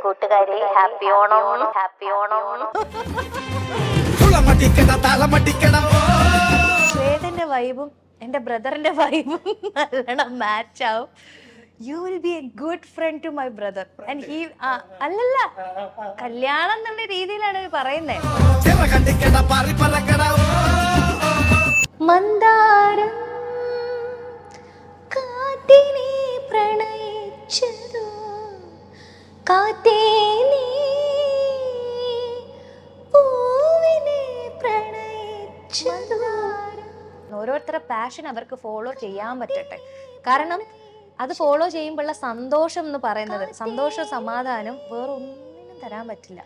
കൂട്ടുകാരെ happy Onam, happy Onam. ശ്വേതന്റെ വൈബും എന്റെ ബ്രദറിന്റെ വൈബും നല്ലോണം മാച്ച് ആവും. You will be a good friend to my brother and he അല്ലല്ല കല്യാണം എന്നുള്ള രീതിയിലാണ് പറയുന്നത്. മന്ദാരം കാറ്റിനെ പ്രണയിച്ചതോ കാറ്റേ നീ പൂവിനെ പ്രണയിച്ചതോ. ഓരോരുത്തരുടെ പാഷൻ അവർക്ക് ഫോളോ ചെയ്യാൻ പറ്റട്ടെ. കാരണം അത് ഫോളോ ചെയ്യുമ്പോഴുള്ള സന്തോഷം എന്ന് പറയുന്നത്, സന്തോഷവും സമാധാനം വേറൊന്നിനും തരാൻ പറ്റില്ല.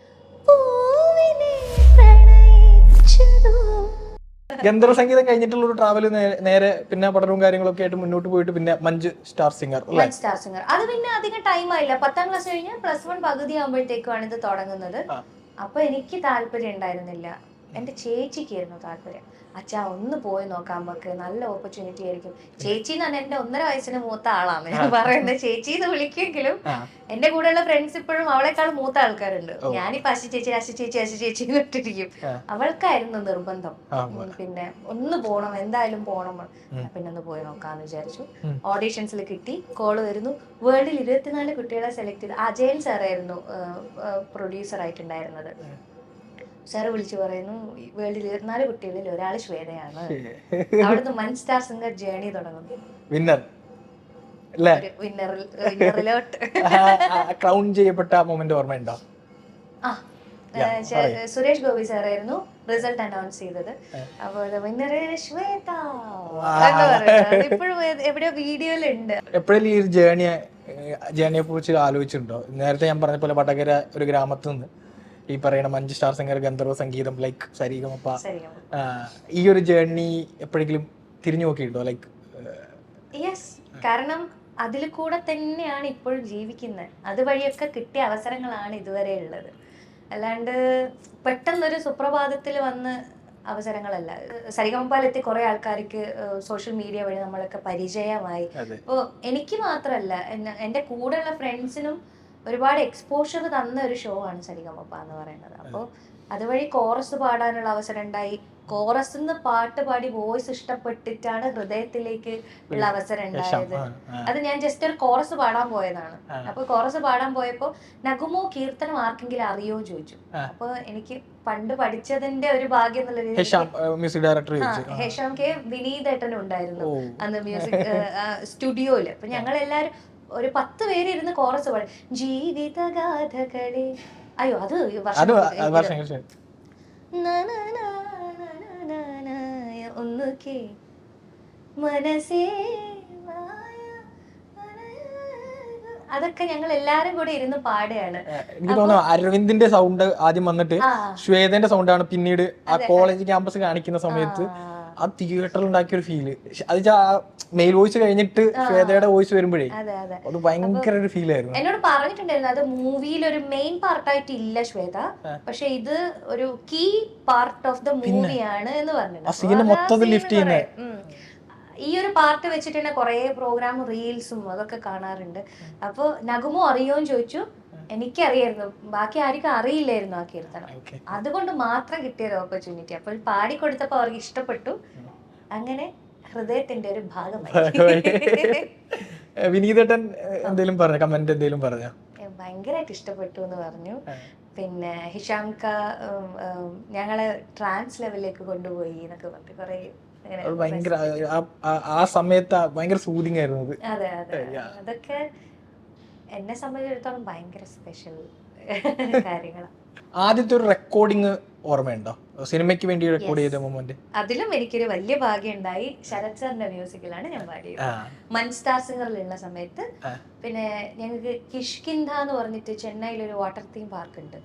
ഗന്ധർവ സംഗീതം കഴിഞ്ഞിട്ടുള്ള ഒരു ട്രാവൽ നേരെ പിന്നെ പഠനവും കാര്യങ്ങളൊക്കെ ആയിട്ട് മുന്നോട്ട് പോയിട്ട് പിന്നെ Manju star singer. Star singer അത് പിന്നെ അധികം ടൈം ആയില്ല. 10ാം ക്ലാസ് കഴിഞ്ഞാൽ +1 പകുതി ആകുമ്പോഴത്തേക്കാണ് ഇത് തുടങ്ങുന്നത്. അപ്പൊ എനിക്ക് താല്പര്യം ഉണ്ടായിരുന്നില്ല, എന്റെ ചേച്ചിക്കായിരുന്നു താല്പര്യം. അച്ഛാ ഒന്ന് പോയി നോക്കാം, നമുക്ക് നല്ല ഓപ്പർച്യൂണിറ്റി ആയിരിക്കും. ചേച്ചി എന്ന് പറഞ്ഞാൽ എന്റെ 1.5 വയസ്സിന് മൂത്ത ആളാണ് ഞാൻ പറയുന്നത്. ചേച്ചി എന്ന് വിളിക്കുമെങ്കിലും എന്റെ കൂടെയുള്ള ഫ്രണ്ട്സ് ഇപ്പോഴും അവളെക്കാൾ മൂത്ത ആൾക്കാരുണ്ട്. ഞാനിപ്പോ അശി ചേച്ചി ഇട്ടിരിക്കും. അവൾക്കായിരുന്നു നിർബന്ധം. പിന്നെ ഒന്ന് പോണം, എന്തായാലും പോണം. പിന്നെ ഒന്ന് പോയി നോക്കാന്ന് വിചാരിച്ചു. ഓഡീഷൻസിൽ കിട്ടി, കോള് വരുന്നു. വേൾഡിൽ 24 കുട്ടികളെ സെലക്ട് ചെയ്ത് അജയൻ സാറായിരുന്നു പ്രൊഡ്യൂസർ ആയിട്ടുണ്ടായിരുന്നത്. സാറ് വിളിച്ചു പറയുന്നു, വേൾഡിൽ 24 കുട്ടികളിൽ ഒരാൾ ശ്വേതയാണ്. അവിടുന്ന് മൻ സ്റ്റാർ സിംഗർ ജേണി തുടങ്ങുന്നു. വിന്നറിലോട്ട് ക്രൗൺ ചെയ്യപ്പെട്ട മൊമെന്റ് ഓർമ്മയുണ്ടോ? സുരേഷ് ഗോപി സാറായിരുന്നു റിസൾട്ട് അനൗൺസ് ചെയ്തത്. അപ്പോൾ വിന്നർ ശ്വേത എന്ന് പറയുന്നത് ഇപ്പോഴും എവിടെയോ വീഡിയോയിലുണ്ട്. എപ്പോഴും ഈ ജേണിയെ കുറിച്ച് ആലോചിച്ചിട്ടുണ്ടോ? നേരത്തെ ഞാൻ പറഞ്ഞ പോലെ വടകര ഒരു ഗ്രാമത്തിൽ നിന്ന് ഈ പറയുന്ന മഞ്ജു സ്റ്റാർ സിംഗർ, ഗന്ധർവ സംഗീതം, ലൈക്ക് സരിഗമപ്പ, ഈ ഒരു ജേർണി എപ്പോഴെങ്കിലും തിരിഞ്ഞു നോക്കിയിട്ടുണ്ടോ? ലൈക്ക് യെസ്, കാരണം അതിൽ കൂടെ തന്നെയാണ് ഇപ്പോഴും ജീവിക്കുന്നത്. അതുവഴിയൊക്കെ കിട്ടിയ അവസരങ്ങളാണ് ഇതുവരെ ഉള്ളത്. അല്ലാണ്ട് പെട്ടെന്നൊരു സുപ്രഭാതത്തിൽ വന്ന് അവസരങ്ങളല്ല. സരിഗമപ്പയിലെത്തി കുറെ ആൾക്കാർക്ക് സോഷ്യൽ മീഡിയ വഴി നമ്മളൊക്കെ പരിചയമായി. അപ്പോൾ എനിക്ക് മാത്രമല്ല, എൻ്റെ കൂടെയുള്ള ഫ്രണ്ട്സിനും ഒരുപാട് എക്സ്പോഷർ തന്ന ഒരു ഷോ ആണ് സരിഗമപ്പ എന്ന് പറയുന്നത്. അപ്പോൾ അതുവഴി കോറസ് പാടാനുള്ള അവസരം ഉണ്ടായി. കോറസ് നിന്ന് പാട്ട് പാടി വോയിസ് ഇഷ്ടപ്പെട്ടിട്ടാണ് ഹൃദയത്തിലേക്ക് ഉള്ള അവസരം ഉണ്ടായത്. അത് ഞാൻ ജസ്റ്റ് ഒരു കോറസ് പാടാൻ പോയതാണ്. അപ്പൊ കോറസ് പാടാൻ പോയപ്പോ നഗുമോ കീർത്തനം ആർക്കെങ്കിലും അറിയോ ചോദിച്ചു. അപ്പൊ എനിക്ക് പണ്ട് പഠിച്ചതിന്റെ ഒരു ഭാഗ്യം എന്നുള്ള രീതിയിൽ ഹേഷാം കെ വിനീതേട്ടനും ഉണ്ടായിരുന്നു അന്ന് മ്യൂസിക് സ്റ്റുഡിയോയില്. അപ്പൊ ഞങ്ങൾ എല്ലാരും ഒരു 10 പേര് ഇരുന്ന് കോറസ് പാടി. ജീവിതഗാഥകളെ, അയ്യോ അത് ഒന്നുകേ മനസ്സേ, അതൊക്കെ ഞങ്ങൾ എല്ലാരും കൂടെ ഇരുന്ന് പാടുകയാണ്. എനിക്ക് തോന്നുന്നു അരവിന്ദിന്റെ സൗണ്ട് ആദ്യം വന്നിട്ട് ശ്വേതന്റെ സൗണ്ടാണ് പിന്നീട് ആ കോളേജ് ക്യാമ്പസ് കാണിക്കുന്ന സമയത്ത് ആ തിയേറ്ററിൽ ഉണ്ടാക്കിയ ഒരു ഫീല്. അത് മെയിൽ വോയിസ് കഴിഞ്ഞിട്ട് ശ്വേതയുടെ വോയിസ് വരുമ്പോഴേ അത് ഭയങ്കര ഒരു ഫീൽ ആയിരുന്നു. എന്നോട് പറഞ്ഞിട്ടുണ്ടായിരുന്നു അത് മൂവിയിൽ ഒരു മെയിൻ പാർട്ടായിട്ട് ഇല്ല ശ്വേത, പക്ഷെ ഇത് ഒരു കീ പാർട്ട് ഓഫ് ദ മൂവിയാണ് എന്ന് പറഞ്ഞിട്ടുണ്ട്. ഈ ഒരു പാർട്ട് വെച്ചിട്ട് തന്നെ കുറെ പ്രോഗ്രാമും റീൽസും അതൊക്കെ കാണാറുണ്ട്. അപ്പൊ നഗുമോ അറിയോന്ന് ചോദിച്ചു. എനിക്കറിയായിരുന്നു, ബാക്കി ആർക്കും അറിയില്ലായിരുന്നു ആ കീർത്തനം. അതുകൊണ്ട് മാത്രം കിട്ടിയൊരു ഓപ്പർച്യൂണിറ്റി. അപ്പോൾ പാടിക്കൊടുത്തപ്പോ അവർക്ക് ഇഷ്ടപ്പെട്ടു. അങ്ങനെ ഹൃദയത്തിന്റെ ഒരു ഭാഗമായി. വിനീതേട്ടൻ എന്തെങ്കിലും പറഞ്ഞ കമന്റ് എന്തെങ്കിലും പറഞ്ഞ? ഭയങ്കരമായിട്ട് ഇഷ്ടപ്പെട്ടു എന്ന് പറഞ്ഞു. പിന്നെ ഹിഷാംക ഞങ്ങളെ ട്രാൻസ് ലെവലിലേക്ക് കൊണ്ടുപോയി എന്നൊക്കെ പറഞ്ഞു. കുറെ ഭയങ്കര ആ സമയത്ത് ഭയങ്കര സൂതിങ് ആയിരുന്നു. അതെ അതെ, അതൊക്കെ എന്നെ സംബന്ധിച്ചിടത്തോളം ഭയങ്കര സ്പെഷ്യൽ കാര്യങ്ങളാണ്. ആദ്യത്തെ ഒരു റെക്കോർഡിങ് ഓർമ്മയുണ്ടോ? സിനിമയ്ക്ക് വേണ്ടി റെക്കോർഡ് ചെയ്ത മൊമെന്റ്? അതിലും എനിക്കൊരു വലിയ ഭാഗ്യം ഉണ്ടായി. ശരത് സാറിന്റെ മ്യൂസിക്കിലാണ് ഞാൻ പാടിയത്. മൻ സ്റ്റാർ സിംഗറിലുള്ള സമയത്ത്. പിന്നെ ഞങ്ങൾക്ക് കിഷ്കിന്ധ എന്ന് പറഞ്ഞിട്ട് ചെന്നൈയിലൊരു വാട്ടർ തീം പാർക്ക് ഉണ്ട്.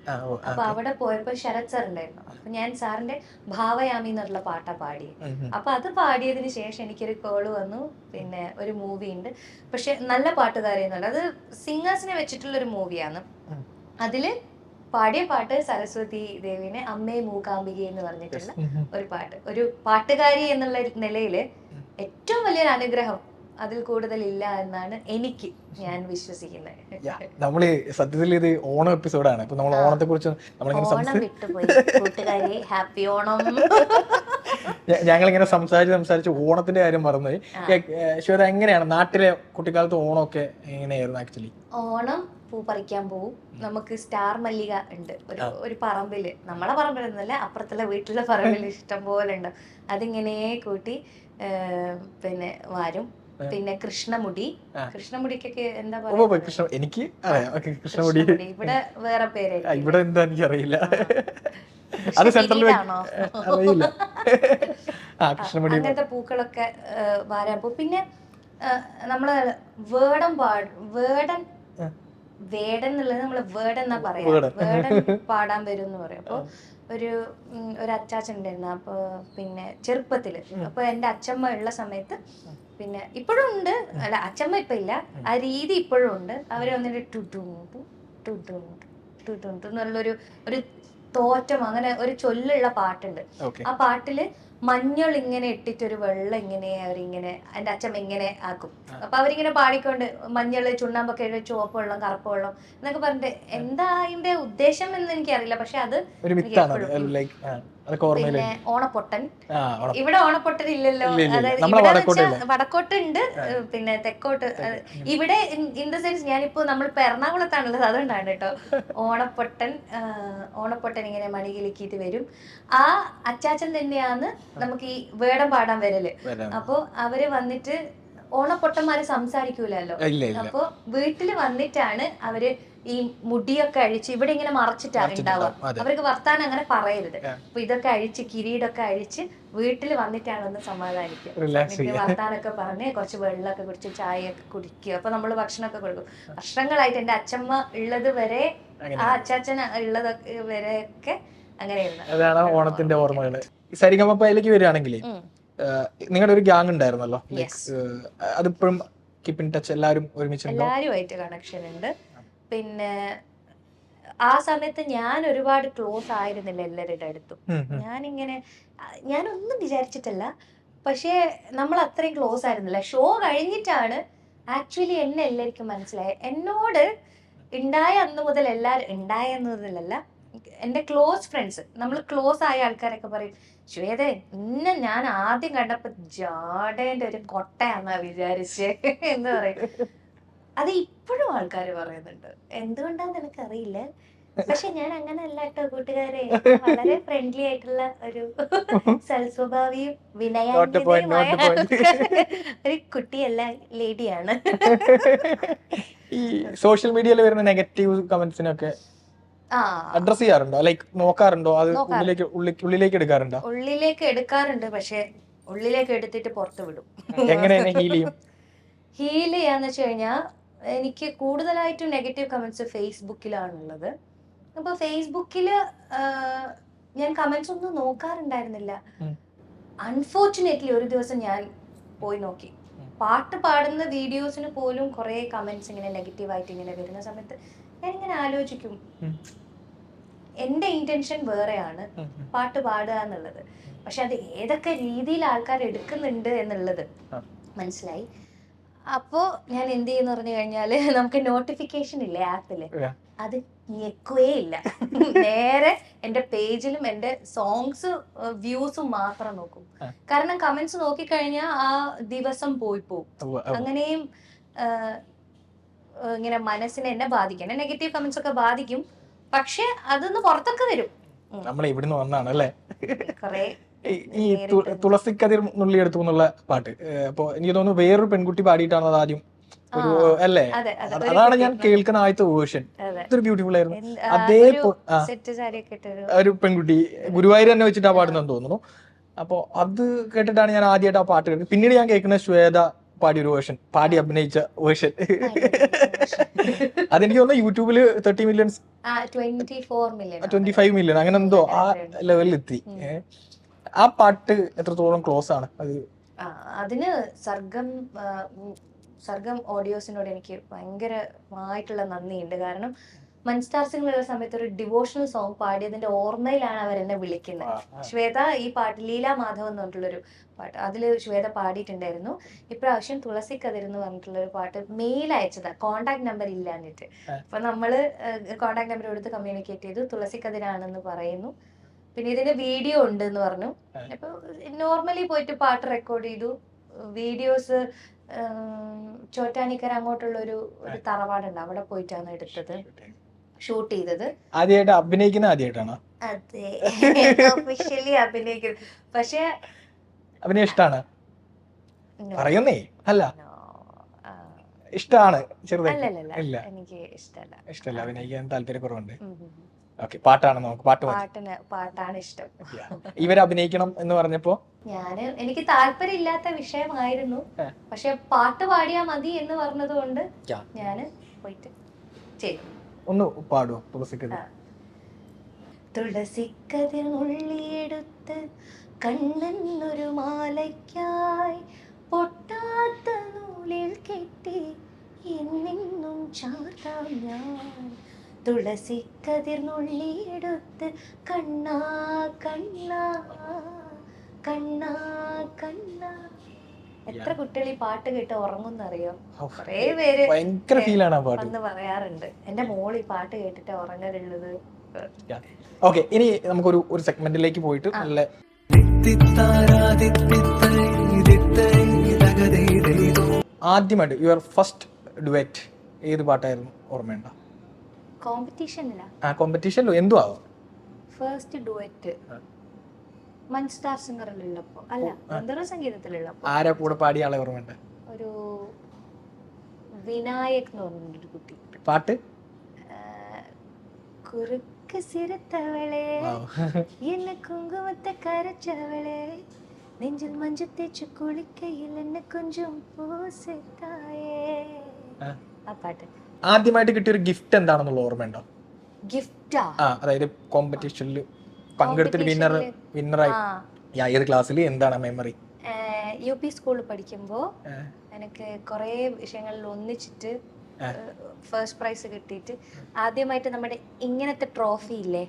അപ്പൊ അവിടെ പോയപ്പോ ശരത് സാർ ഉണ്ടായിരുന്നു. അപ്പൊ ഞാൻ സാറിന്റെ ഭാവയാമി എന്നുള്ള പാട്ടാ പാടിയത്. അപ്പൊ അത് പാടിയതിന് ശേഷം എനിക്കൊരു കോള് വന്നു, പിന്നെ ഒരു മൂവി ഉണ്ട്, പക്ഷെ നല്ല പാട്ടുകാരെന്നുള്ളത്, അത് സിംഗേഴ്സിനെ വെച്ചിട്ടുള്ള ഒരു മൂവിയാണ്. അതില് പാടിയ പാട്ട് സരസ്വതി ദേവിനെ അമ്മേ മൂകാംബിക എന്ന് പറഞ്ഞിട്ടുള്ള ഒരു പാട്ട്. ഒരു പാട്ടുകാരി എന്നുള്ള നിലയില് ഏറ്റവും വലിയൊരു അനുഗ്രഹം അതിൽ കൂടുതൽ ഇല്ല എന്നാണ് ഞാൻ വിശ്വസിക്കുന്നത്. നമ്മള് സത്യത്തിൽ ഇത് ഓണം എപ്പിസോഡാണ്. ഇപ്പൊ നമ്മൾ ഓണത്തെ കുറിച്ച് ഓണം വിട്ടുപോയി കൂട്ടുകാരെ, ഹാപ്പി ഓണം. ഞങ്ങളിങ്ങനെ സംസാരിച്ച് ഓണത്തിന്റെ കാര്യം മറന്നുപോയി. ശ്വേത, എങ്ങനെയാണ് നാട്ടിലെ കുട്ടിക്കാലത്ത് ഓണമൊക്കെ എങ്ങനെയായിരുന്നു ആക്ച്വലി? ഓണം പൂ പറിക്കാൻ പോവും. നമുക്ക് സ്റ്റാർ മല്ലിക ഉണ്ട് ഒരു പറമ്പില്, നമ്മളെ പറമ്പിലൊന്നുമല്ല, അപ്പുറത്തുള്ള വീട്ടിലെ പറമ്പിൽ ഇഷ്ടം പോലെ ഉണ്ട്. അതിങ്ങനെ കൂട്ടി പിന്നെ വാരും. പിന്നെ കൃഷ്ണമുടിക്കൊക്കെ എന്താ പറയുക, എനിക്ക് കൃഷ്ണമുടി ഇവിടെ വേറെ പേര്, ഇവിടെ എന്താ എനിക്കറിയില്ല. അത് സെൻട്രൽ അറിയില്ല. അങ്ങനത്തെ പൂക്കളൊക്കെ വാരാൻ പോകും. പിന്നെ നമ്മള് വേടൻ എന്നുള്ളത് നമ്മള് വേടൻ എന്നാ പറയാ, വേടൻ പാടാൻ വരും എന്ന് പറയും. അപ്പൊ ഒരു അച്ചാച്ചൻ ഉണ്ടായിരുന്നു. അപ്പൊ പിന്നെ ചെറുപ്പത്തില്, അപ്പൊ എന്റെ അച്ഛമ്മ ഉള്ള സമയത്ത്, പിന്നെ ഇപ്പോഴും ഉണ്ട്, അല്ല അച്ഛമ്മ ഇപ്പൊ ഇല്ല, ആ രീതി ഇപ്പോഴും ഉണ്ട്. അവര് വന്നിട്ട് ടുട്ടു എന്നുള്ളൊരു തോറ്റം, അങ്ങനെ ഒരു ചൊല്ലുള്ള പാട്ടുണ്ട്. ആ പാട്ടില് മഞ്ഞൾ ഇങ്ങനെ ഇട്ടിട്ടൊരു വെള്ളം ഇങ്ങനെ അവരിങ്ങനെ എന്റെ അച്ഛമ്മ ഇങ്ങനെ ആക്കും. അപ്പൊ അവരിങ്ങനെ പാടിക്കൊണ്ട് മഞ്ഞള്, ചുണ്ണാമ്പൊക്കെ ഇട്ട് ചുവപ്പ് വെള്ളം, കറുപ്പ് വെള്ളം എന്നൊക്കെ പറഞ്ഞിട്ട്, എന്താ അതിന്റെ ഉദ്ദേശം എന്ന് എനിക്കറിയില്ല. പക്ഷെ അത് പിന്നെ ഓണപ്പൊട്ടൻ, ഇവിടെ ഓണപ്പൊട്ടൻ ഇല്ലല്ലോ. അതായത് വടക്കോട്ട് ഉണ്ട്, പിന്നെ തെക്കോട്ട്. ഇവിടെ ഇൻ ദ സെൻസ് ഞാനിപ്പോ നമ്മളിപ്പോ എറണാകുളത്താണുള്ളത്, അതുകൊണ്ടാണ് കേട്ടോ. ഓണപ്പൊട്ടൻ ഇങ്ങനെ മണികിലുക്കിയിട്ട് വരും. ആ അച്ചാച്ചൻ തന്നെയാണ് നമുക്ക് ഈ വേടം പാടാൻ വരല്. അപ്പൊ അവര് വന്നിട്ട്, ഓണപ്പൊട്ടന്മാര് സംസാരിക്കൂലല്ലോ, അപ്പൊ വീട്ടില് വന്നിട്ടാണ് അവര് ഈ മുടിയൊക്കെ അഴിച്ച്, ഇവിടെ ഇങ്ങനെ മറച്ചിട്ടാണ് ഉണ്ടാവുക. അവർക്ക് വർത്താനം അങ്ങനെ പറയരുത്. അപ്പൊ ഇതൊക്കെ അഴിച്ച്, കിരീടൊക്കെ അഴിച്ച് വീട്ടിൽ വന്നിട്ടാണ് ഒന്ന് സമാധാനിക്കുക. വർത്താനൊക്കെ പറഞ്ഞ് കുറച്ച് വെള്ളമൊക്കെ കുടിച്ച് ചായയൊക്കെ കുടിക്കുക. അപ്പൊ നമ്മള് ഭക്ഷണമൊക്കെ കൊടുക്കും. വർഷങ്ങളായിട്ട് എന്റെ അച്ഛമ്മ ഉള്ളത് വരെ, ആ അച്ചാച്ചൻ ഉള്ളത് വരെയൊക്കെ അങ്ങനെയായിരുന്നു. അതാണ് ഓണത്തിന്റെ ഓർമ്മകള്. സരിഗമപ്പയിലേക്ക് വരികയാണെങ്കിൽ, നിങ്ങളുടെ ഒരു ഗ്യാങ് ഉണ്ടായിരുന്നല്ലോ, അതിപ്പോഴും കീപ്പ് ഇൻ ടച്ച്? എല്ലാവരുമായിട്ട് കണക്ഷൻ ഉണ്ട്. പിന്നെ ആ സമയത്ത് ഞാൻ ഒരുപാട് ക്ലോസ് ആയിരുന്നില്ല എല്ലാവരുടെ അടുത്തും. ഞാനൊന്നും വിചാരിച്ചിട്ടല്ല, പക്ഷേ നമ്മൾ അത്രയും ക്ലോസ് ആയിരുന്നില്ല. ഷോ കഴിഞ്ഞിട്ടാണ് ആക്ച്വലി എന്നെ എല്ലാവർക്കും മനസ്സിലായത്. എന്നോട് ഉണ്ടായ അന്ന് മുതൽ ഉണ്ടായെന്നതല്ല, എന്റെ ക്ലോസ് ഫ്രണ്ട്സ്, നമ്മൾ ക്ലോസ് ആയ ആൾക്കാരൊക്കെ പറയും, ശ്വേതേ ഇന്നെ ഞാൻ ആദ്യം കണ്ടപ്പോ ജാടേന്റെ ഒരു കൊട്ടയാന്നാ വിചാരിച്ചേ എന്ന് പറയും. അത് ഇപ്പോഴും ആൾക്കാർ പറയുന്നുണ്ട്. എന്തുകൊണ്ടാന്ന് എനിക്കറിയില്ല, പക്ഷെ ഞാൻ അങ്ങനെ അല്ല കേട്ടോ കൂട്ടുകാരെ. വളരെ ഫ്രണ്ട്ലി ആയിട്ടുള്ള ഒരു സൽസ്വഭാവിയും വിനയാന്വിതയുമായ ഒരു കുട്ടിയല്ല, ലേഡിയാണ്. ഈ സോഷ്യൽ മീഡിയയിൽ വരുന്ന നെഗറ്റീവ് കമന്റ്സിനൊക്കെ അഡ്രസ് ചെയ്യാറുണ്ടോ? ലൈക്ക് നോക്കാറുണ്ടോ? അത് ഉള്ളിലേക്ക് എടുക്കാറുണ്ടോ? ഉള്ളിലേക്ക് എടുക്കാറുണ്ട്, പക്ഷെ ഉള്ളിലേക്ക് എടുത്തിട്ട് പുറത്ത് വിടും. എങ്ങനെയാണ് ഹീൽ ചെയ്യാന്ന് വെച്ച് കഴിഞ്ഞാൽ, എനിക്ക് കൂടുതലായിട്ടും നെഗറ്റീവ് കമന്റ്സ് ഫേസ്ബുക്കിലാണുള്ളത്. അപ്പൊ ഫേസ്ബുക്കില് ഞാൻ കമന്റ്സ് ഒന്നും നോക്കാറുണ്ടായിരുന്നില്ല. അൺഫോർച്ചുനേറ്റ്ലി ഒരു ദിവസം ഞാൻ പോയി നോക്കി. പാട്ട് പാടുന്ന വീഡിയോസിന് പോലും കുറെ കമന്റ്സ് ഇങ്ങനെ നെഗറ്റീവായിട്ട് ഇങ്ങനെ വരുന്ന സമയത്ത് ഞാനിങ്ങനെ ആലോചിക്കും, എന്റെ ഇന്റൻഷൻ വേറെയാണ്, പാട്ട് പാടുക എന്നുള്ളത്. പക്ഷെ അത് ഏതൊക്കെ രീതിയിൽ ആൾക്കാർ എടുക്കുന്നുണ്ട് എന്നുള്ളത് മനസ്സിലായി. അപ്പോ ഞാൻ എന്ത് ചെയ്യുന്ന പറഞ്ഞു കഴിഞ്ഞാല്, നമുക്ക് നോട്ടിഫിക്കേഷൻ ഇല്ലേ ആപ്പില്, അത് ഞെക്കുകയേ ഇല്ല. നേരെ എന്റെ പേജിലും എന്റെ സോങ്സ് വ്യൂസും മാത്രം നോക്കും. കാരണം കമന്റ്സ് നോക്കിക്കഴിഞ്ഞാൽ ആ ദിവസം പോയി പോകും. അങ്ങനെയും ഇങ്ങനെ മനസ്സിനെ എന്നെ ബാധിക്കും. എന്നെ നെഗറ്റീവ് കമന്റ്സ് ഒക്കെ ബാധിക്കും, പക്ഷെ അതൊന്ന് പുറത്തൊക്കെ വരും. നമ്മളെ ഇവിടുന്ന് വന്നാണ് അല്ലേ കൊറേ ഈ തുളസിക്കതിർ നുള്ളിയെടുത്തു എന്നുള്ള പാട്ട്. അപ്പൊ എനിക്ക് തോന്നുന്നു വേറൊരു പെൺകുട്ടി പാടിയിട്ടാണ് അത് ആദ്യം ഒരു, അല്ലേ? അതാണ് ഞാൻ കേൾക്കുന്ന ആദ്യത്തെ വേർഷൻ. ഇതൊരു ബ്യൂട്ടിഫുൾ ആയിരുന്നു. അതേ ഒരു പെൺകുട്ടി ഗുരുവായൂർ തന്നെ വെച്ചിട്ടാ പാടുന്നതെന്ന് തോന്നുന്നു. അപ്പൊ അത് കേട്ടിട്ടാണ് ഞാൻ ആദ്യമായിട്ട് ആ പാട്ട് കേട്ടത്. പിന്നീട് ഞാൻ കേൾക്കുന്ന ശ്വേത പാടിയ ഒരു വേർഷൻ, പാടി അഭിനയിച്ച വേർഷൻ. അതെനിക്ക് തോന്നുന്നു യൂട്യൂബില് 30 മില്യൺ 25 മില്യൺ അങ്ങനെ എന്തോ ആ ലെവലിൽ എത്തി. ആ പാട്ട് എത്രത്തോളം ക്ലോസ് ആണ് അത്? അതിന് സർഗം ഓഡിയോസിനോട് എനിക്ക് ഭയങ്കരമായിട്ടുള്ള നന്ദിയുണ്ട്. കാരണം മൻസ്റ്റാർ സിംഗിലുള്ള സമയത്ത് ഒരു ഡിവോഷണൽ സോങ് പാടിയതിന്റെ ഓർമ്മയിലാണ് അവരെന്നെ വിളിക്കുന്നത്. ശ്വേത ഈ പാട്ട് ലീല മാധവ് എന്ന് പറഞ്ഞിട്ടുള്ളൊരു പാട്ട്, അതില് ശ്വേത പാടിയിട്ടുണ്ടായിരുന്നു. ഇപ്രാവശ്യം തുളസി കതിർ എന്ന് പറഞ്ഞിട്ടുള്ള ഒരു പാട്ട് മെയിൽ അയച്ചതാ, കോണ്ടാക്ട് നമ്പർ ഇല്ലാഞ്ഞിട്ട്. അപ്പൊ നമ്മള് കോണ്ടാക്ട് നമ്പർ എടുത്ത് കമ്മ്യൂണിക്കേറ്റ് ചെയ്തു, തുളസി കതിരാണെന്ന് പറയുന്നു. പിന്നെ ഇതിന്റെ വീഡിയോ ഉണ്ട് എന്ന് പറഞ്ഞു. അപ്പൊ നോർമലി പോയിട്ട് പാട്ട് റെക്കോർഡ് ചെയ്തു. വീഡിയോസ് ചോറ്റാനിക്കര അങ്ങോട്ടുള്ള ഒരു തറവാടുണ്ട്, അവിടെ പോയിട്ടാണ് എടുത്തത്, ഷൂട്ട് ചെയ്തത്. ആദ്യമായിട്ട് അഭിനയിക്കുന്ന ആദ്യമായിട്ടാണോ? അതെ, ഒഫീഷ്യലി അഭിനയിക്കുന്നത്. പക്ഷെ അഭിനയം ഇഷ്ടാണ് പറയുന്നേ? അല്ല, ഇഷ്ടാണ് ചെറുതായിട്ട്? ഇല്ല, എനിക്ക് ഇഷ്ടമല്ല, അഭിനയിക്കാൻ താല്പര്യക്കുറവുണ്ട്. ഓക്കെ, പാട്ടാണ് നമുക്ക് പാട്ടാണ് ഇഷ്ടം. ഇവർ അഭിനയിക്കണം എന്ന് പറഞ്ഞപ്പോ എനിക്ക് താല്പര്യം ഇല്ലാത്ത വിഷയമായിരുന്നു, പക്ഷെ പാട്ട് പാടിയാ മതി എന്ന് പറഞ്ഞത് കൊണ്ട് ഞാന് പോയിട്ട് ചെയ്തു. ഒന്ന് പാടുവോ തുളസിക്കതിർ? തുളസിക്കതിർ നുള്ളിയെടുത്ത് കണ്ണനൊരു മാലയ്ക്കായി പൊട്ടാത്ത നൂലിൽ കെട്ടി എന്നെന്നും ചാർത്താം ഞാൻ. തുളസിക്കതിർ നുള്ളിയെടുത്ത് കണ്ണാ കണ്ണാ കണ്ണാ കണ്ണാ. എത്ര കുട്ടികൾ ഈ പാട്ട് കേട്ട് ഉറങ്ങുന്നറിയോ? കുറേ പേര് വന്ന് പറയാറുണ്ട്, എന്റെ മോൾ ഈ പാട്ട് കേട്ടിട്ട് ഉറങ്ങലുള്ളത്. ഓക്കെ, ഇനി നമുക്കൊരു സെഗ്മെന്റിലേക്ക് പോയിട്ട് നല്ല ആദ്യമായിട്ട് യുവർ ഫസ്റ്റ് ഡുവറ്റ് ഏത് പാട്ടായിരുന്നു ഓർമ്മയുണ്ടോ? കോമ്പറ്റീഷനിലോ എന്തോ ആവും. ഫസ്റ്റ് ഡുവറ്റ് മൻസ്റ്റാർ സിംഗറിലുള്ളപ്പോ, അല്ല ഗന്ധർവ സംഗീതത്തിലുള്ളപ്പോ. ആരാ കൂടെ പാടിയ ആളെ ഓർമ്മയുണ്ട്? ഒരു വിനായക് എന്ന് പറഞ്ഞൊരു കുട്ടി. പാട്ട് കുറുക്ക് സിരത്തവളെ എന്നെ കുങ്കുമത്തെ കരച്ചവളെ നെഞ്ചിൽ മഞ്ചു തേച്ചു കുളിക്കയിൽ എന്നെ കൊഞ്ചും പൂസിത്തായേ. ആ പാട്ട്. ആദ്യമായിട്ട് കിട്ടിയ ഒരു ഗിഫ്റ്റ് എന്താണെന്നുള്ള ഓർമ്മയുണ്ടോ? ഗിഫ്റ്റാ? അതായത് കോമ്പറ്റീഷനിൽ പങ്കെടുത്തിട്ട് വിന്നറായി ഏത് ക്ലാസ്സിൽ? എന്താണ് മെമ്മറി? UP സ്കൂളിൽ പഠിക്കുമ്പോ എനിക്ക് കുറെ വിഷയങ്ങളിൽ ഒന്നിച്ചിട്ട് ഫസ്റ്റ് പ്രൈസ് കിട്ടിയിട്ട് ആദ്യമായിട്ട് നമ്മുടെ ഇങ്ങനത്തെ ട്രോഫി ഇല്ലേ,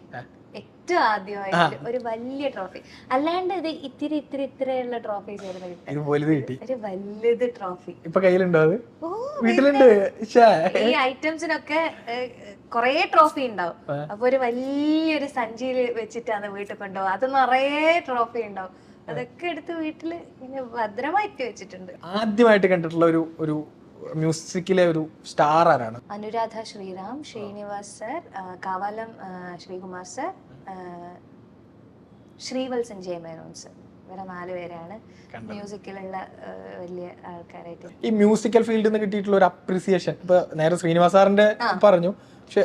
ഏറ്റവും ആദ്യമായിട്ട് ഒരു വലിയ ട്രോഫി. അല്ലാണ്ട് ഇത് ഇത്തിരിയുള്ള ട്രോഫീസ് ആയിരുന്നു കിട്ടി. ഒരു വലുത് ട്രോഫി ഇപ്പൊ കയ്യിലുണ്ടോ? അത് വീട്ടിലുണ്ട്. ഈ ഐറ്റംസിനൊക്കെ കൊറേ ട്രോഫി ഉണ്ടാവും. അപ്പൊ ഒരു വലിയൊരു സഞ്ചിയിൽ വെച്ചിട്ടാണ് വീട്ടിൽ കൊണ്ടുപോകും. അത് നിറയെ ട്രോഫി ഉണ്ടാവും. അതൊക്കെ എടുത്ത് വീട്ടില് ഇങ്ങനെ ഭദ്രമായിട്ട് വെച്ചിട്ടുണ്ട്. ആദ്യമായിട്ട് കണ്ടിട്ടുള്ള ഒരു മ്യൂസിക്കിലെ ഒരു സ്റ്റാർ ആരാണ്? Anuradha Sriram, Srinivas sir, Kavalam Sreekumar sir, Sreevalsan J Menon sir. ഇവരെ 4 പേരാണ് മ്യൂസിക്കിലുള്ള വലിയ ആൾക്കാരായിട്ട്. ഈ മ്യൂസിക്കൽ ഫീൽഡിൽ നിന്ന് കിട്ടിയിട്ടുള്ള ഒരു അപ്രീസിയേഷൻ ഇപ്പൊ നേരെ ശ്രീനിവാസ് സാറിന്റെ പറഞ്ഞു, പക്ഷെ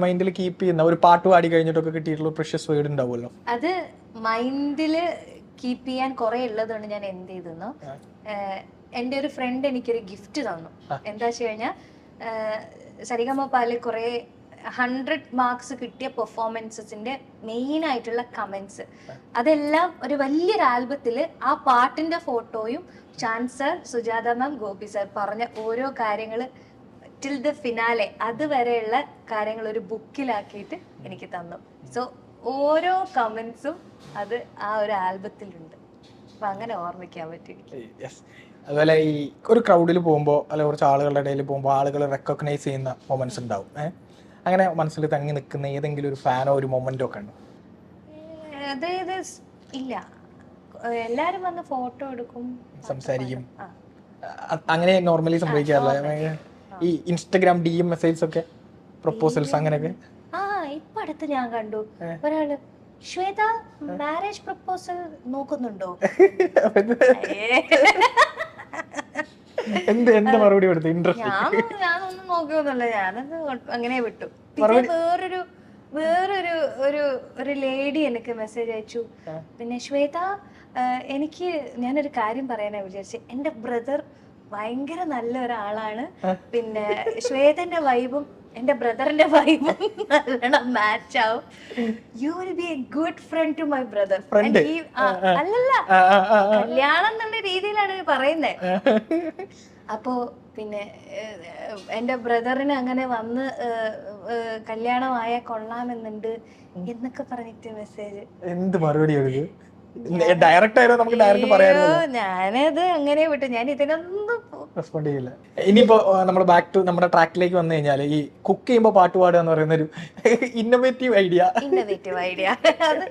മൈൻഡിൽ കീപ്പ് ചെയ്യുന്ന ഒരു പാട്ട് പാടി കഴിഞ്ഞിട്ടൊക്കെ കിട്ടിയിട്ടുള്ള പ്രഷ്യസ് വേർഡ് ഉണ്ടാവുമല്ലോ. അത് മൈൻഡില് കീപ്പ് ചെയ്യാൻ കുറെ ഉള്ളതുകൊണ്ട് ഞാൻ എന്ത് ചെയ്തെന്നോ, എൻ്റെ ഒരു ഫ്രണ്ട് എനിക്കൊരു ഗിഫ്റ്റ് തന്നു. എന്താ വെച്ച് കഴിഞ്ഞാൽ സരിഗമപാല് കുറെ 100 മാർക്സ് കിട്ടിയ പെർഫോമൻസസിന്റെ മെയിൻ ആയിട്ടുള്ള കമന്റ്സ്, അതെല്ലാം ഒരു വലിയൊരു ആൽബത്തിൽ ആ പാട്ടിന്റെ ഫോട്ടോയും ചാൻസർ, സുജാത മാം, ഗോപി സർ പറഞ്ഞ ഓരോ കാര്യങ്ങള് ടിൽ ദ ഫിനാലെ അതുവരെയുള്ള കാര്യങ്ങൾ ഒരു ബുക്കിലാക്കിയിട്ട് എനിക്ക് തന്നു. സോ ഓരോ കമന്റ്സും അത് ആ ഒരു ആൽബത്തിലുണ്ട്. അപ്പൊ അങ്ങനെ ഓർമ്മിക്കാൻ പറ്റും. അതുപോലെ ഈ ഒരു ക്രൗഡിൽ പോകുമ്പോൾ അല്ലെങ്കിൽ കുറച്ച് ആളുകളുടെ ഇടയിൽ പോകുമ്പോൾ ആളുകൾ റെക്കഗ്നൈസ് ചെയ്യുന്ന മൊമെന്റ്സ് ഉണ്ടാവും. അങ്ങനെ മനസ്സിൽ തങ്ങി നിൽക്കുന്ന ഏതെങ്കിലും ഒരു ഫാനോ ഒരു മൊമെന്റോ ഒക്കെ ഉണ്ടോ? അതായത് ഇല്ല, എല്ലാരും വന്ന് ഫോട്ടോ എടുക്കും, സംസാരിക്കും, അങ്ങനെ നോർമലി സംഭവിക്കാറില്ല. ഈ ഇൻസ്റ്റഗ്രാം DM മെസ്സേജ് ഒക്കെ, പ്രൊപ്പോസൽസ് അങ്ങനെയൊക്കെ. ഇപ്പൊ അടുത്ത് ഞാൻ കണ്ടു ഒരാള്, ശ്വേത മാരേജ് പ്രപ്പോസൽ നോക്കുന്നുണ്ടോ? എന്ത് മറുപടി കൊടുത്തു? ഇൻട്രസ്റ്റ് ഞാനൊന്നും നോക്കിയൊന്നുമില്ല, ഞാനത് അങ്ങനെ വിട്ടു. പിന്നെ വേറൊരു ലേഡി എനിക്ക് മെസ്സേജ് അയച്ചു, പിന്നെ ശ്വേത ഞാനൊരു കാര്യം പറയാനാ വിചാരിച്ചു, എന്റെ ബ്രദർ ഭയങ്കര നല്ല ഒരാളാണ്, പിന്നെ ശ്വേതന്റെ വൈബും എന്റെ ബ്രദറിന്റെ വൈബും നല്ലോണം മാച്ച് ആവും. You will be a good friend to my brother. അല്ലല്ല, കല്യാണം എന്നുള്ള രീതിയിലാണ് പറയുന്നത്. അപ്പോ പിന്നെ എൻ്റെ ബ്രദറിന് അങ്ങനെ വന്ന് കല്യാണമായ കൊള്ളാമെന്നുണ്ട് എന്നൊക്കെ പറഞ്ഞിട്ട് മെസ്സേജ്. എന്ത് മറുപടി ഡയറക്റ്റ് ആയിരുന്നു, നമുക്ക് ഡയറക്റ്റ് പറയാറുണ്ടല്ലോ. ഞാനത് അങ്ങനെ വിട്ടു, ഞാൻ ഇതിനൊന്നും റെസ്പോണ്ട് ചെയ്യില്ല. ഇനിയിപ്പോ നമ്മൾ ബാക്ക് ടു നമ്മുടെ ട്രാക്കിലേക്ക് വന്നു കഴിഞ്ഞാൽ ഈ കുക്ക് ചെയ്യുമ്പോൾ പാട്ട് പാടുക എന്ന് പറയുന്ന ഒരു ഇന്നോവേറ്റീവ് ഐഡിയ അത്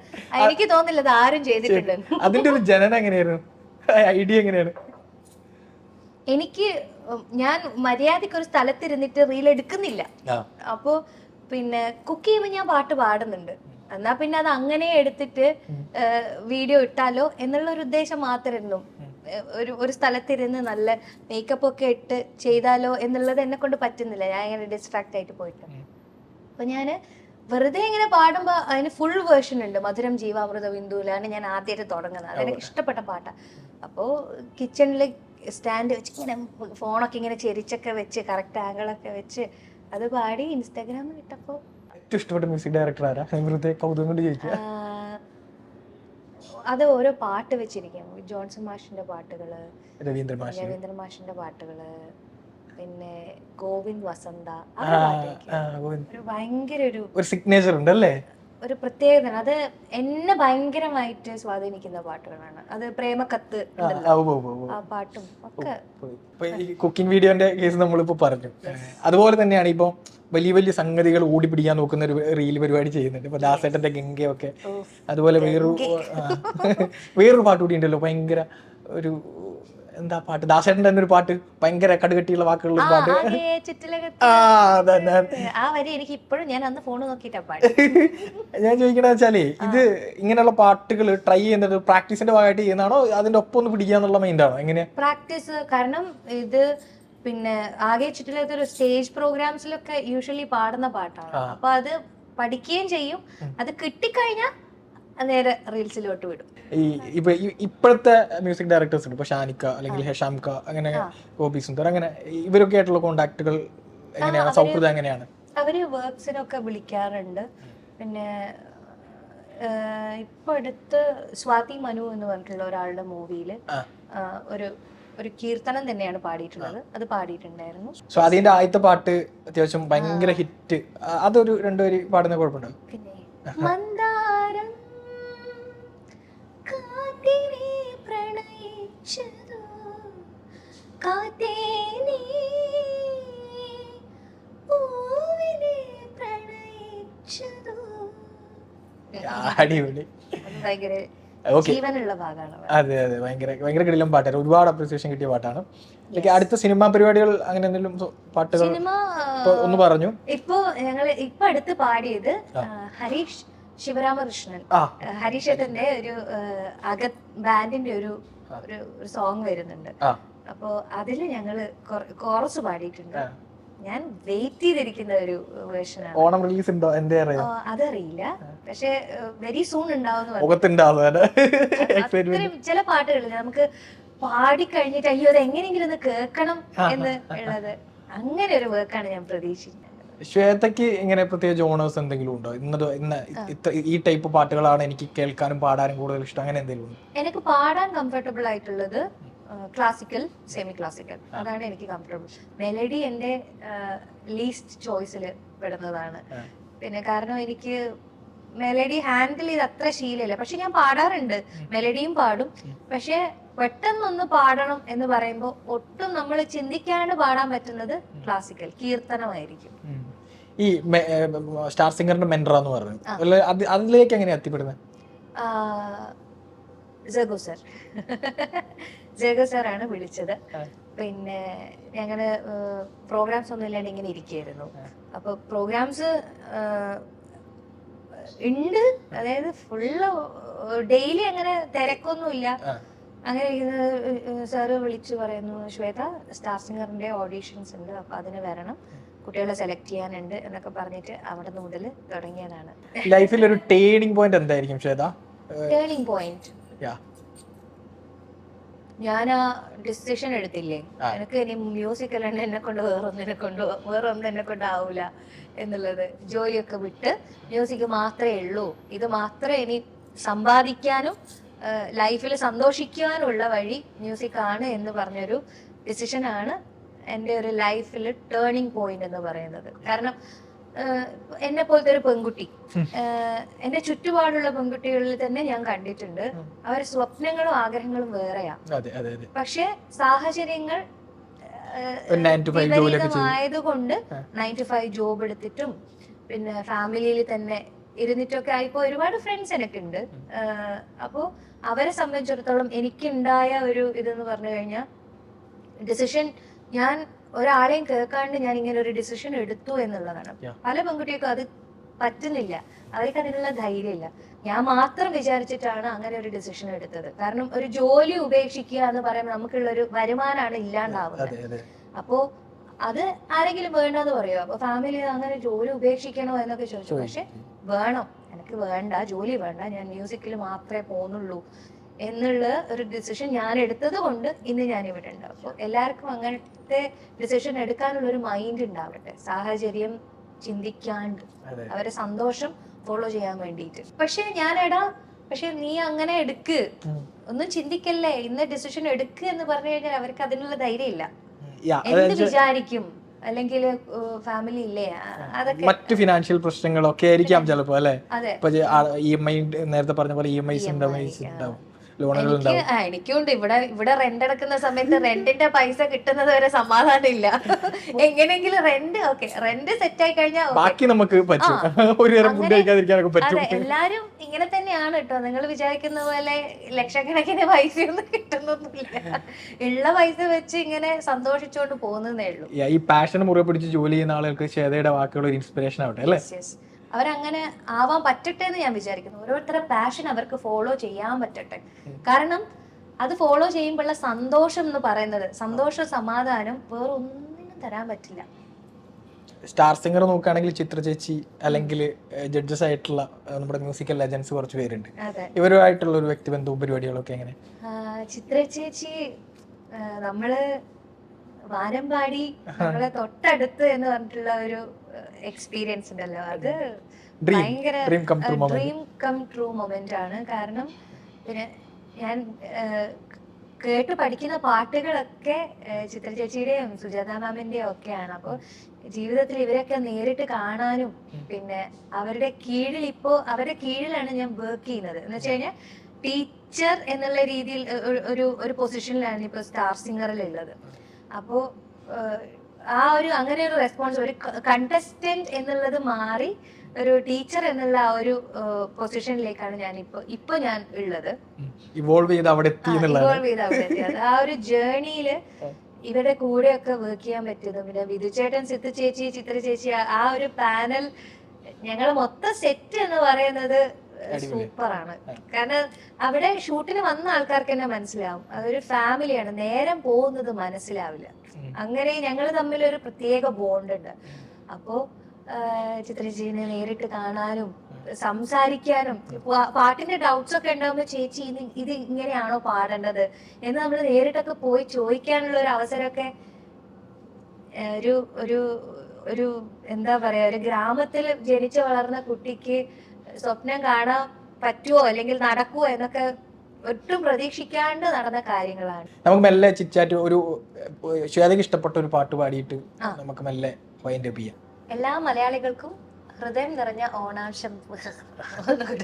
എനിക്ക് തോന്നില്ല അത് ആരും ചെയ്തിട്ടുണ്ട്. അതിന്റെ ഒരു ജനനം എങ്ങനെയായിരുന്നു, ഐഡിയ എങ്ങനെയാണ്? ഞാൻ മര്യാദയ്ക്ക് ഒരു സ്ഥലത്തിരുന്നിട്ട് റീൽ എടുക്കുന്നില്ല. അപ്പോ പിന്നെ കുക്ക് ചെയ്യുമ്പോൾ ഞാൻ പാട്ട് പാടുന്നുണ്ട്, എന്നാ പിന്നെ അത് അങ്ങനെ എടുത്തിട്ട് വീഡിയോ ഇട്ടാലോ എന്നുള്ള ഒരു ഉദ്ദേശം മാത്രമായിരുന്നു. ഒരു സ്ഥലത്തിരുന്ന് നല്ല മേക്കപ്പ് ഒക്കെ ഇട്ട് ചെയ്താലോ എന്നുള്ളത് എന്നെ കൊണ്ട് പറ്റുന്നില്ല, ഞാൻ ഇങ്ങനെ ഡിസ്ട്രാക്ട് ആയിട്ട് പോയിട്ട്. അപ്പൊ ഞാന് വെറുതെ ഇങ്ങനെ പാടുമ്പോ അതിന് ഫുൾ വേർഷൻ ഉണ്ട്. മധുരം ജീവാമൃത ബിന്ദുവിലാണ് ഞാൻ ആദ്യമായിട്ട് തുടങ്ങുന്നത്, അതെനിക്ക് ഇഷ്ടപ്പെട്ട പാട്ടാണ്. അപ്പോൾ കിച്ചണിൽ സ്റ്റാൻഡ് വെച്ച് ഇങ്ങനെ ഫോണൊക്കെ ഇങ്ങനെ ചെരിച്ചൊക്കെ വെച്ച് കറക്റ്റ് ആംഗിളൊക്കെ വെച്ച് അത് പാടി ഇൻസ്റ്റാഗ്രാമിൽ ഇട്ടപ്പോൾ. ഏറ്റവും ഇഷ്ടപ്പെട്ട മ്യൂസിക് ഡയറക്ടർ ആരാ? വെറുതെ കൗതുകം കൊണ്ട് ചോദിക്കുക. അത് ഓരോ പാട്ട് വെച്ചിരിക്കും. ജോൺസൺ മാഷിന്റെ പാട്ടുകള്, രവീന്ദ്ര മാഷിന്റെ പാട്ടുകള്, പിന്നെ ഗോവിന്ദ് വസന്ത, ഒരു ഭയങ്കര ഒരു സിഗ്നേച്ചർ ഉണ്ട് അല്ലേ, ഒരു പ്രത്യേകത. അത് എന്നെ ഭയങ്കരമായിട്ട് സ്വാധീനിക്കുന്ന പാട്ടുകളാണ്. അത് പ്രേമകത്ത് ആ പാട്ടും ഒക്കെ. കുക്കിംഗ് വീഡിയോന്റെ കേസ് നമ്മളിപ്പോ പറഞ്ഞു, അതുപോലെ തന്നെയാണ് ഇപ്പൊ വലിയ വലിയ സംഗതികൾ ഓടിപ്പിടിക്കാൻ നോക്കുന്ന ഒരു റീൽ പരിപാടി ചെയ്യുന്നുണ്ട്. ഇപ്പൊ ദാസേട്ടന്റെ ഗംഗയൊക്കെ. അതുപോലെ വേറൊരു പാട്ട് കൂടി ഉണ്ടല്ലോ, ഭയങ്കര ഒരു എന്താ പാട്ട്, ദാസേട്ടന്റെ തന്നെ ഒരു പാട്ട്, ഭയങ്കര കടുകട്ടിയുള്ള വാക്കുള്ള പാട്ട്. ആ വരി എനിക്ക് ഇപ്പോഴും, ഞാൻ അന്ന് ഫോൺ നോക്കിയിട്ടാ പാട്ട്. ഞാൻ ചോദിക്കണ വെച്ചാലേ, ഇത് ഇങ്ങനെയുള്ള പാട്ടുകൾ ട്രൈ ചെയ്യുന്നത് പ്രാക്ടീസിന്റെ ഭാഗമായിട്ട് ചെയ്യുന്നതാണോ, അതിന്റെ ഒപ്പം ഒന്ന് പിടിക്കാന്നുള്ള മൈൻഡാണോ, എങ്ങനെയാ? പ്രാക്ടീസ്. കാരണം ഇത് പിന്നെ ആകെ ചുറ്റിലൊരു സ്റ്റേജ് പ്രോഗ്രാംസിലൊക്കെ യൂഷ്വലി പാടുന്ന പാട്ടാണ്. അപ്പൊ അത് പഠിക്കുകയും ചെയ്യും. അത് കിട്ടിക്കഴിഞ്ഞാൽ നേരെ റീൽസിലോട്ട് വിടും. ഇപ്പോഴത്തെ മ്യൂസിക് ഡയറക്ടേഴ്സ് ഉണ്ട്, ഇപ്പൊ ഷാനിക്ക അല്ലെങ്കിൽ ഹെഷാംക, അങ്ങനെ ഗോപി സുന്ദർ, അങ്ങനെ ഇവരൊക്കെ ആയിട്ടുള്ള കോണ്ടാക്ടുകൾ എങ്ങനെയാണ്, സൗഹൃദം എങ്ങനെയാണ്? അവര് വർക്ക്സിനൊക്കെ വിളിക്കാറുണ്ട്. പിന്നെ ഇപ്പൊ അടുത്ത് സ്വാതി മനു എന്ന് പറഞ്ഞിട്ടുള്ള ഒരാളുടെ മൂവിയില് ഒരു കീർത്തനം തന്നെയാണ് പാടിയിട്ടുള്ളത്, അത് പാടിയിട്ടുണ്ടായിരുന്നു. സ്വാതിന്റെ ആദ്യത്തെ പാട്ട് അത്യാവശ്യം ഭയങ്കര ഹിറ്റ്, അതൊരു രണ്ടുപേര് പാടുന്ന കുഴപ്പമുണ്ടോ? പിന്നെ മന്ദാരം കാറ്റിനെ പ്രണയിച്ചതോ കാറ്റേ നീ പൂവിനെ പ്രണയിച്ചതോ. അടിപൊളി, ഭയങ്കര ജീവനുള്ള ഭാഗമാണ്. അതെ അതെ, ഭയങ്കര കിടിലം പാട്ടാണ്, ഒരുപാട് അപ്രീസിയേഷൻ കിട്ടിയ പാട്ടാണ്. അടുത്ത സിനിമാ പരിപാടികൾ അങ്ങനെ എന്തെങ്കിലും പാട്ടുകൾ ഒന്ന് പറഞ്ഞു? ഇപ്പൊ അടുത്ത് പാടിയത് ഹരീഷ് ശിവരാമകൃഷ്ണൻ, ഹരീഷ് ഏട്ടന്റെ ഒരു ബാൻഡിന്റെ ഒരു സോങ് വരുന്നുണ്ട്. അപ്പൊ അതില് ഞങ്ങള് കോറസ് പാടിയിട്ടുണ്ട്. ഞാൻ വെയിറ്റ് ചെയ്തിരിക്കുന്ന ഒരു വേർഷനാണ്. ഓണം റിലീസ് ഉണ്ടോ? അതറിയില്ല, പക്ഷെ വെരി സൂൺ ഉണ്ടാവുന്ന. ചില പാട്ടുകൾ നമുക്ക് പാടിക്കഴിഞ്ഞിട്ട് അയ്യോ അത് എങ്ങനെയെങ്കിലും ഒന്ന് കേൾക്കണം എന്ന് ഉള്ളത്, അങ്ങനെ ഒരു വർക്കാണ് ഞാൻ പ്രതീക്ഷിക്കുന്നത്. ശ്വേതയ്ക്ക് ഇങ്ങനെ പ്രത്യേകിച്ച് ഓണേഴ്സ് എന്തെങ്കിലും ഉണ്ടോ? ഈ ടൈപ്പ് പാട്ടുകളാണ് എനിക്ക് കേൾക്കാനും പാടാനും കൂടുതൽ ഇഷ്ടം, അങ്ങനെ എന്തെങ്കിലും ഉണ്ടോ? എനിക്ക് പാടാൻ കംഫർട്ടബിൾ ആയിട്ടുള്ളത് ക്ലാസിക്കൽ, സെമി ക്ലാസിക്കൽ, അതാണ് എനിക്ക് കംഫർട്ടബിൾ. മെലഡി എൻ്റെ ലീസ്റ്റ് ചോയ്സിൽ പെടുന്നതാണ്. പിന്നെ കാരണം എനിക്ക് മെലഡി ഹാൻഡിൽ ചെയ്ത് അത്ര ശീലമില്ല. പക്ഷെ ഞാൻ പാടാറുണ്ട്, മെലഡിയും പാടും. പക്ഷെ പെട്ടെന്നൊന്ന് പാടണം എന്ന് പറയുമ്പോൾ ഒട്ടും നമ്മൾ ചിന്തിക്കാണ്ട് പാടാൻ പറ്റുന്നത് ക്ലാസിക്കൽ കീർത്തനമായിരിക്കും. ഈ സ്റ്റാർ സിംഗറിന്റെ മെന്ററാന്ന് പറഞ്ഞു, അതിലേക്ക് എങ്ങനെയാ എത്തിപ്പെടുന്നത്? ജഗു സർ ആണ് വിളിച്ചത്. പിന്നെ ഞങ്ങള് പ്രോഗ്രാംസ് ഒന്നും ഇല്ലാണ്ട് ഇങ്ങനെ ഇരിക്കുകയായിരുന്നു. അപ്പൊ പ്രോഗ്രാംസ് ഉണ്ട്, അതായത് ഫുള്ള് ഡെയിലി അങ്ങനെ തിരക്കൊന്നുമില്ല. അങ്ങനെ സാറ് വിളിച്ചു പറയുന്നു, ശ്വേത സ്റ്റാർ സിംഗറിന്റെ ഓഡീഷൻസ് ഉണ്ട്, അപ്പൊ അതിന് വരണം, കുട്ടികളെ സെലക്ട് ചെയ്യാനുണ്ട് എന്നൊക്കെ പറഞ്ഞിട്ട് അവിടെ മുതൽ തുടങ്ങിയതാണ്. ലൈഫിൽ ഒരു ടേണിംഗ് പോയിന്റ് എന്തായിരിക്കും ശ്വേത? ടേണിംഗ് പോയിന്റ് ഞാൻ ആ ഡിസിഷൻ എടുത്തില്ലേ, എനിക്ക് ഇനി മ്യൂസിക് അല്ലാണ്ട് എന്നെ കൊണ്ട് വേറൊന്നും എന്നെ കൊണ്ടാവൂല എന്നുള്ളത്. ജോലിയൊക്കെ വിട്ട് മ്യൂസിക് മാത്രമേ ഉള്ളൂ, ഇത് മാത്രമേ ഇനി സമ്പാദിക്കാനും ലൈഫിൽ സന്തോഷിക്കാനുള്ള വഴി മ്യൂസിക് ആണ് എന്ന് പറഞ്ഞൊരു ഡിസിഷനാണ് എൻ്റെ ഒരു ലൈഫിൽ ടേണിംഗ് പോയിന്റ് എന്ന് പറയുന്നത്. കാരണം എന്നെ പോലത്തെ ഒരു പെൺകുട്ടി, എന്റെ ചുറ്റുപാടുള്ള പെൺകുട്ടികളിൽ തന്നെ ഞാൻ കണ്ടിട്ടുണ്ട്, അവരുടെ സ്വപ്നങ്ങളും ആഗ്രഹങ്ങളും വേറെയാ. പക്ഷെ സാഹചര്യങ്ങൾ ആയതുകൊണ്ട് 9 to 5 ജോബ് എടുത്തിട്ടും പിന്നെ ഫാമിലിയിൽ തന്നെ ഇരുന്നിട്ടൊക്കെ ആയിപ്പോ ഒരുപാട് ഫ്രണ്ട്സ് എനിക്കുണ്ട്. അപ്പോ അവരെ സംബന്ധിച്ചിടത്തോളം എനിക്കുണ്ടായ ഒരു ഇതെന്ന് പറഞ്ഞു കഴിഞ്ഞാൽ, ഡിസിഷൻ ഞാൻ ഒരാളെയും കേൾക്കാണ്ട് ഞാൻ ഇങ്ങനെ ഒരു ഡിസിഷൻ എടുത്തു എന്നുള്ളതാണ്. പല പെൺകുട്ടികൾക്കും അത് പറ്റുന്നില്ല, അവർക്ക് അതിനുള്ള ധൈര്യമില്ല. ഞാൻ മാത്രം വിചാരിച്ചിട്ടാണ് അങ്ങനെ ഒരു ഡിസിഷൻ എടുത്തത്. കാരണം ഒരു ജോലി ഉപേക്ഷിക്കുക എന്ന് പറയുമ്പോൾ നമുക്കുള്ള ഒരു വരുമാനമാണ് ഇല്ലാണ്ടാവുന്നത്. അപ്പോ അത് ആരെങ്കിലും വേണ്ടെന്ന് പറയുമോ? അപ്പൊ ഫാമിലി അങ്ങനെ ജോലി ഉപേക്ഷിക്കണോ എന്നൊക്കെ ചോദിച്ചു. പക്ഷെ വേണം, എനിക്ക് വേണ്ട, ജോലി വേണ്ട, ഞാൻ മ്യൂസിക്കിൽ മാത്രമേ പോകുന്നുള്ളൂ എന്നുള്ള ഒരു ഡിസിഷൻ ഞാൻ എടുത്തത് കൊണ്ട് ഇന്ന് ഞാൻ ഇവിടെ ഉണ്ടാവും. അപ്പോൾ എല്ലാവർക്കും അങ്ങനത്തെ ഡിസിഷൻ എടുക്കാനുള്ള ഒരു മൈൻഡ് ഉണ്ടാവട്ടെ, സാഹചര്യം ചിന്തിക്കാണ്ട് അവരെ സന്തോഷം ഫോളോ ചെയ്യാൻ വേണ്ടിയിട്ട്. പക്ഷെ പക്ഷെ നീ അങ്ങനെ എടുക്ക്, ഒന്നും ചിന്തിക്കല്ലേ, ഇന്ന് ഡിസിഷൻ എടുക്ക് എന്ന് പറഞ്ഞു കഴിഞ്ഞാൽ അവർക്ക് അതിനുള്ള ധൈര്യം ഇല്ല. എന്ത് വിചാരിക്കും, അല്ലെങ്കിൽ ഫാമിലി ഇല്ലേ, അതൊക്കെ മറ്റു ഫിനാൻഷ്യൽ പ്രശ്നങ്ങളൊക്കെ ആയിരിക്കാം ചിലപ്പോ അല്ലെ. EMI നേരത്തെ പറഞ്ഞ പോലെ EMIs ഉണ്ടാവും, എനിക്കുണ്ട്. ഇവിടെ റെന്റ് അടക്കുന്ന സമയത്ത് റെന്റിന്റെ പൈസ കിട്ടുന്നത് വരെ സമാധാനം ഇല്ല. എങ്ങനെയെങ്കിലും റെന്റ് സെറ്റ് ആയി കഴിഞ്ഞാൽ ബാക്കി നമുക്ക് പറ്റും. അതെ, എല്ലാരും ഇങ്ങനെ തന്നെയാണ് കേട്ടോ. നിങ്ങൾ വിചാരിക്കുന്ന പോലെ ലക്ഷക്കണക്കിന് പൈസയൊന്നും കിട്ടുന്നൊന്നുമില്ല. ഉള്ള പൈസ വെച്ച് ഇങ്ങനെ സന്തോഷിച്ചോണ്ട് പോകുന്നതേ ഉള്ളൂ. ഈ പാഷൻ മുറുകെ പിടിച്ച് ജോലി ചെയ്യുന്ന ആളുകൾക്ക് ശ്വേതയുടെ വാക്കുകൾ ഒരു ഇൻസ്പിറേഷൻ ആവട്ടെ അല്ലേ. അവരങ്ങനെ ആവാൻ പറ്റട്ടെ എന്ന് ഞാൻ വിചാരിക്കുന്നു. ഓരോരുത്തരുടെ പാഷൻ അവർക്ക് ഫോളോ ചെയ്യാൻ പറ്റട്ടെ. കാരണം അത് ഫോളോ ചെയ്യുമ്പോഴുള്ള സന്തോഷം എന്ന് പറയുന്നത്, സന്തോഷ സമാധാനം വേറൊന്നിനും തരാൻ പറ്റില്ല. സ്റ്റാർ സിംഗർ നോക്കുകയാണെങ്കിൽ ചിത്ര ചേച്ചി അല്ലെങ്കിൽ ജഡ്ജസ് ആയിട്ടുള്ള നമ്മുടെ മ്യൂസിക്കൽ ലെജൻസ് കുറച്ച് പേരുണ്ട്. ഇവരുമായിട്ടുള്ള ഒരു വ്യക്തിബന്ധവും പരിപാടികളൊക്കെ എങ്ങനെ? ചിത്ര ചേച്ചി നമ്മള് വാനമ്പാടി നമ്മളെ തൊട്ടടുത്ത് എന്ന് പറഞ്ഞിട്ടുള്ള ഒരു എക്സ്പീരിയൻസ് ഉണ്ടല്ലോ, അത് ഭയങ്കര ഡ്രീം കം ട്രൂ മൊമെന്റ് ആണ്. കാരണം പിന്നെ ഞാൻ കേട്ട് പഠിക്കുന്ന പാട്ടുകളൊക്കെ ചിത്ര ചേച്ചിയുടെയും സുജാത മാമിന്റെയും ഒക്കെയാണ്. അപ്പോൾ ജീവിതത്തിൽ ഇവരൊക്കെ നേരിട്ട് കാണാനും പിന്നെ അവരുടെ കീഴിലാണ് ഞാൻ വർക്ക് ചെയ്യുന്നത്. എന്ന് വെച്ച് കഴിഞ്ഞാൽ ടീച്ചർ എന്നുള്ള രീതിയിൽ ഒരു പൊസിഷനിലാണ് ഇപ്പൊ സ്റ്റാർ സിംഗറിൽ ഉള്ളത്. അപ്പോ ആ ഒരു അങ്ങനെ ഒരു റെസ്പോൺസ്, ഒരു കണ്ടസ്റ്റന്റ് എന്നുള്ളത് മാറി ഒരു ടീച്ചർ എന്നുള്ള ആ ഒരു പൊസിഷനിലേക്കാണ് ഞാൻ ഇപ്പൊ ഞാൻ ഉള്ളത്. ഇവോൾവ് ചെയ്ത് അവിടെ എത്തിയത്. ആ ഒരു ജേർണിയില് ഇവരുടെ കൂടെയൊക്കെ വർക്ക് ചെയ്യാൻ പറ്റിയത്, പിന്നെ വിധുചേട്ടൻ, സിത്തു ചേച്ചി, ചിത്ര ചേച്ചി, ആ ഒരു പാനൽ, ഞങ്ങളെ മൊത്തം സെറ്റ് എന്ന് പറയുന്നത് സൂപ്പറാണ്. കാരണം അവിടെ ഷൂട്ടിന് വന്ന ആൾക്കാർക്ക് തന്നെ മനസ്സിലാവും അതൊരു ഫാമിലിയാണ്. നേരം പോകുന്നത് മനസ്സിലാവില്ല. അങ്ങനെ ഞങ്ങൾ തമ്മിൽ ഒരു പ്രത്യേക ബോണ്ട് ഉണ്ട്. അപ്പോ ചിത്രചേച്ചിനെ നേരിട്ട് കാണാനും സംസാരിക്കാനും, പാട്ടിന്റെ ഡൗട്ട്സ് ഒക്കെ ഉണ്ടാകുമ്പോ ചേച്ചി ഇത് ഇങ്ങനെയാണോ പാടേണ്ടത് എന്ന് നമ്മൾ നേരിട്ടൊക്കെ പോയി ചോദിക്കാനുള്ള ഒരു അവസരമൊക്കെ ഒരു എന്താ പറയാ, ഒരു ഗ്രാമത്തിൽ ജനിച്ചു വളർന്ന കുട്ടിക്ക് സ്വപ്നം കാണാൻ പറ്റുമോ അല്ലെങ്കിൽ നടക്കുവോ എന്നൊക്കെ ഒട്ടും പ്രതീക്ഷിക്കാണ്ട് നടന്ന കാര്യങ്ങളാണ്. നമുക്ക് മെല്ലെ ചിറ്റാറ്റ് ഒരു ശ്വേതയ്ക്ക് ഇഷ്ടപ്പെട്ട ഒരു പാട്ട് പാടിയിട്ട് നമുക്ക് മെല്ലെ വൈൻഡ് അപ്പ് ചെയ്യാം. എല്ലാ മലയാളികൾക്കും ഹൃദയം നിറഞ്ഞ ഓണാശംസകൾ.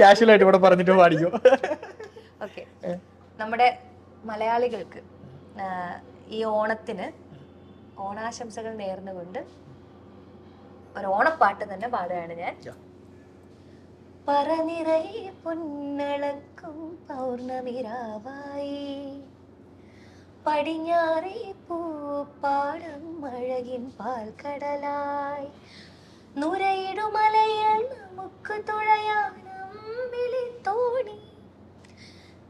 കാഷ്വലായിട്ട് ഇവിടെ പറഞ്ഞിട്ട് പാടിക്കോ. ഓക്കെ, നമ്മുടെ മലയാളികൾക്ക് ഈ ഓണത്തിന് ഓണാശംസകൾ നേർന്നുകൊണ്ട് ഒരു ഓണപ്പാട്ട് തന്നെ പാടുകയാണ് ഞാൻ. പറനിറയെ പൊന്നളക്കും പൗർണമിരാവായി, പടിഞ്ഞാറേ പൂപ്പാടം അഴകിൻ പാൽക്കടലായി, നുരയിടുമലയിൽ നമുക്ക് തുഴയാനമ്പിളി തോണി,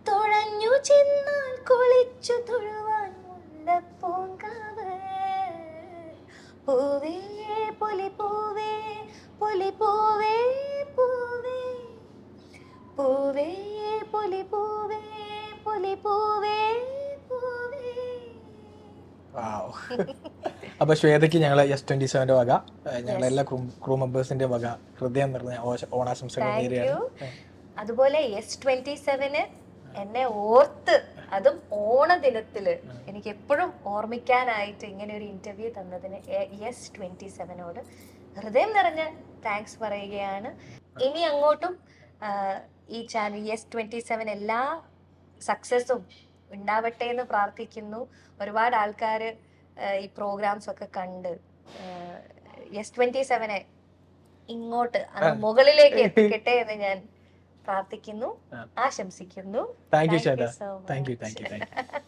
തുഴഞ്ഞു ചെന്നാൽ കുളിച്ചു തുഴുവാൻ മുല്ലപ്പൂങ്കാവ്, പൂവേ പൊലി പൂവേ പൊലി പൂവേ പൂവേ പൂവേ പൊലി പൂവേ പൊലി പൂവേ പൂവേ. അപ്പൊ ശ്വേതയ്ക്ക് ഞങ്ങള് S27 വക, ഞങ്ങളെ എല്ലാ ക്രൂ മെമ്പേഴ്സിന്റെ വക ഹൃദയം നിറഞ്ഞ ഓണാശംസകൾ നേരെയാണ്. അതുപോലെ S27 എന്നെ ഓർത്ത്, അതും ഓണദിനത്തില് എനിക്ക് എപ്പോഴും ഓർമ്മിക്കാനായിട്ട് ഇങ്ങനെ ഒരു ഇന്റർവ്യൂ തന്നതിന് YES27 ഹൃദയം നിറഞ്ഞ താങ്ക്സ് പറയുകയാണ്. ഇനി അങ്ങോട്ടും ഈ ചാനൽ YES27 എല്ലാ സക്സസും ഉണ്ടാവട്ടെ എന്ന് പ്രാർത്ഥിക്കുന്നു. ഒരുപാട് ആൾക്കാർ ഈ പ്രോഗ്രാംസ് ഒക്കെ കണ്ട് YES27 ഇങ്ങോട്ട് മുകളിലേക്ക് എത്തിക്കട്ടെ എന്ന് ഞാൻ പ്രാർത്ഥിക്കുന്നു, ആശംസിക്കുന്നു. Thank you Thank you Swetha. so thank you much. Thank you thank U.